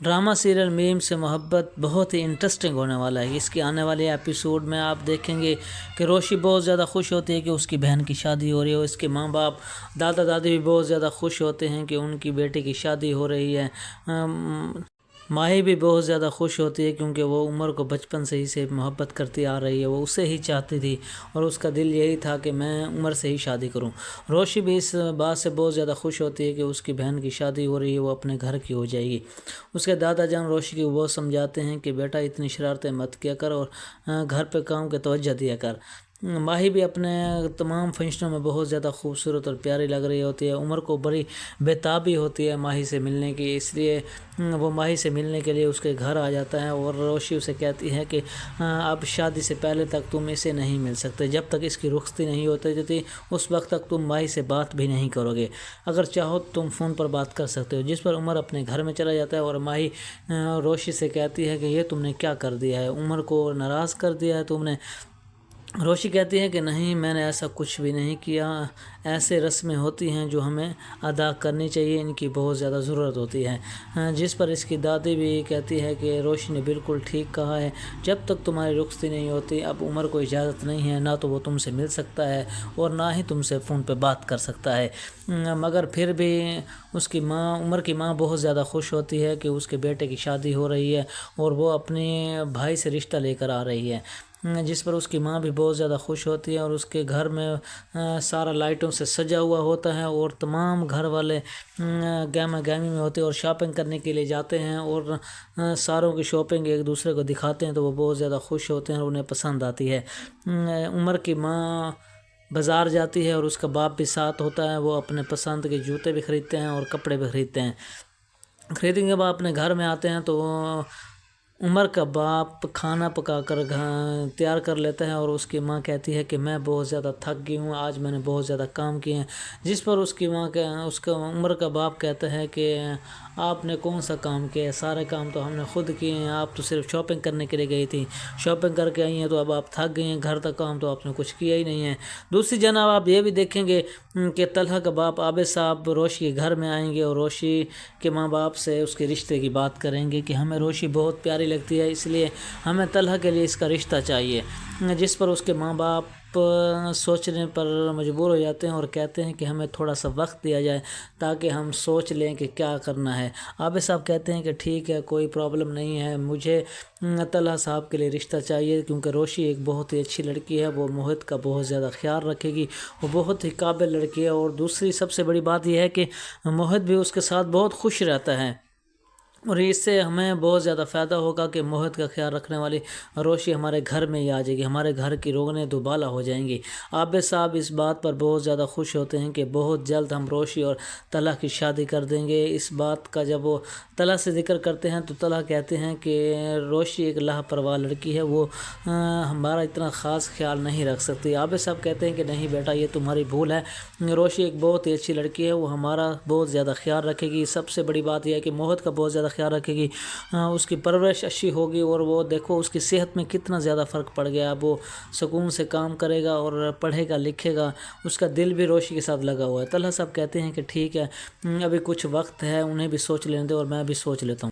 Drama serial میم سے محبت بہت ہی انٹرسٹنگ ہونے والا ہے۔ اس کی آنے والے ایپیسوڈ میں آپ دیکھیں گے کہ روشی بہت زیادہ خوش ہوتی ہے کہ اس کی بہن کی شادی ہو رہی ہے، اور اس کے ماں باپ دادا دادی بھی بہت زیادہ خوش ہوتے ہیں کہ ان کی بیٹی کی شادی ہو رہی ہے۔ ماہی بھی بہت زیادہ خوش ہوتی ہے کیونکہ وہ عمر کو بچپن سے ہی سے محبت کرتی آ رہی ہے، وہ اسے ہی چاہتی تھی اور اس کا دل یہی تھا کہ میں عمر سے ہی شادی کروں۔ روشی بھی اس بات سے بہت زیادہ خوش ہوتی ہے کہ اس کی بہن کی شادی ہو رہی ہے، وہ اپنے گھر کی ہو جائے گی۔ اس کے دادا جان روشی کو وہ سمجھاتے ہیں کہ بیٹا اتنی شرارتیں مت کیا کر اور گھر پہ کام کی توجہ دیا کر۔ ماہی بھی اپنے تمام فنکشنوں میں بہت زیادہ خوبصورت اور پیاری لگ رہی ہوتی ہے۔ عمر کو بڑی بےتابی ہوتی ہے ماہی سے ملنے کی، اس لیے وہ ماہی سے ملنے کے لیے اس کے گھر آ جاتا ہے، اور روشی اسے کہتی ہے کہ اب شادی سے پہلے تک تم اسے نہیں مل سکتے، جب تک اس کی رخصتی نہیں ہوتی تھی اس وقت تک تم ماہی سے بات بھی نہیں کرو گے، اگر چاہو تم فون پر بات کر سکتے ہو۔ جس پر عمر اپنے گھر میں چلا جاتا ہے اور ماہی روشی سے کہتی ہے کہ یہ تم نے کیا کر دیا ہے، عمر کو ناراض کر دیا ہے تم نے۔ روشی کہتی ہے کہ نہیں، میں نے ایسا کچھ بھی نہیں کیا، ایسے رسمیں ہوتی ہیں جو ہمیں ادا کرنی چاہیے، ان کی بہت زیادہ ضرورت ہوتی ہے۔ جس پر اس کی دادی بھی کہتی ہے کہ روشی نے بالکل ٹھیک کہا ہے، جب تک تمہاری رخصتی نہیں ہوتی اب عمر کو اجازت نہیں ہے، نہ تو وہ تم سے مل سکتا ہے اور نہ ہی تم سے فون پہ بات کر سکتا ہے۔ مگر پھر بھی اس کی ماں، عمر کی ماں بہت زیادہ خوش ہوتی ہے کہ اس کے بیٹے کی شادی ہو رہی ہے اور وہ اپنے بھائی سے رشتہ لے کر آ رہی ہے، جس پر اس کی ماں بھی بہت زیادہ خوش ہوتی ہے، اور اس کے گھر میں سارا لائٹوں سے سجا ہوا ہوتا ہے اور تمام گھر والے گہما گہمی میں ہوتے ہیں اور شاپنگ کرنے کے لیے جاتے ہیں، اور ساروں کی شاپنگ ایک دوسرے کو دکھاتے ہیں تو وہ بہت زیادہ خوش ہوتے ہیں اور انہیں پسند آتی ہے۔ عمر کی ماں بازار جاتی ہے اور اس کا باپ بھی ساتھ ہوتا ہے، وہ اپنے پسند کے جوتے بھی خریدتے ہیں اور کپڑے بھی خریدتے ہیں۔ خریدنے کے بعد اپنے گھر میں آتے ہیں تو عمر کا باپ کھانا پکا کر تیار کر لیتا ہے، اور اس کی ماں کہتی ہے کہ میں بہت زیادہ تھک گئی ہوں، آج میں نے بہت زیادہ کام کیے ہیں۔ جس پر اس کی ماں عمر کا باپ کہتا ہے کہ آپ نے کون سا کام کیا ہے، سارے کام تو ہم نے خود کیے ہیں، آپ تو صرف شاپنگ کرنے کے لیے گئی تھی، شاپنگ کر کے آئی ہیں تو اب آپ تھک گئی ہیں، گھر کا کام تو آپ نے کچھ کیا ہی نہیں ہے۔ دوسری جانب آپ یہ بھی دیکھیں گے کہ طلحہ کا باپ عابد صاحب روشی کے گھر میں آئیں گے اور روشی کے ماں باپ سے اس کے رشتے کی بات کریں گے کہ ہمیں روشی بہت پیاری لگتی ہے، اس لیے ہمیں طلحہ کے لیے اس کا رشتہ چاہیے۔ جس پر اس کے ماں باپ سوچنے پر مجبور ہو جاتے ہیں اور کہتے ہیں کہ ہمیں تھوڑا سا وقت دیا جائے تاکہ ہم سوچ لیں کہ کیا کرنا ہے۔ عابد صاحب کہتے ہیں کہ ٹھیک ہے، کوئی پرابلم نہیں ہے، مجھے طلحہ صاحب کے لیے رشتہ چاہیے کیونکہ روشی ایک بہت ہی اچھی لڑکی ہے، وہ موہت کا بہت زیادہ خیال رکھے گی، وہ بہت ہی قابل لڑکی ہے، اور دوسری سب سے بڑی بات یہ ہے کہ موہت بھی اس کے ساتھ بہت خوش رہتا ہے، اور اس سے ہمیں بہت زیادہ فائدہ ہوگا کہ موہت کا خیال رکھنے والی روشی ہمارے گھر میں ہی آ جائے گی، ہمارے گھر کی رونقیں دوبالا ہو جائیں گی۔ عابد صاحب اس بات پر بہت زیادہ خوش ہوتے ہیں کہ بہت جلد ہم روشی اور طلحہ کی شادی کر دیں گے۔ اس بات کا جب وہ طلحہ سے ذکر کرتے ہیں تو طلحہ کہتے ہیں کہ روشی ایک لاپرواہ لڑکی ہے، وہ ہمارا اتنا خاص خیال نہیں رکھ سکتی۔ عابد صاحب کہتے ہیں کہ نہیں بیٹا، یہ تمہاری بھول ہے، روشی ایک بہت ہی اچھی لڑکی ہے، وہ ہمارا بہت زیادہ خیال رکھے گی۔ سب سے بڑی بات یہ ہے کہ موہت کا بہت زیادہ خیال رکھے گی، اس کی پرورش اچھی ہوگی، اور وہ دیکھو اس کی صحت میں کتنا زیادہ فرق پڑ گیا، اب وہ سکون سے کام کرے گا اور پڑھے گا لکھے گا، اس کا دل بھی روشی کے ساتھ لگا ہوا ہے۔ طلحہ صاحب کہتے ہیں کہ ٹھیک ہے، ابھی کچھ وقت ہے، انہیں بھی سوچ لینے دیں اور میں بھی سوچ لیتا ہوں۔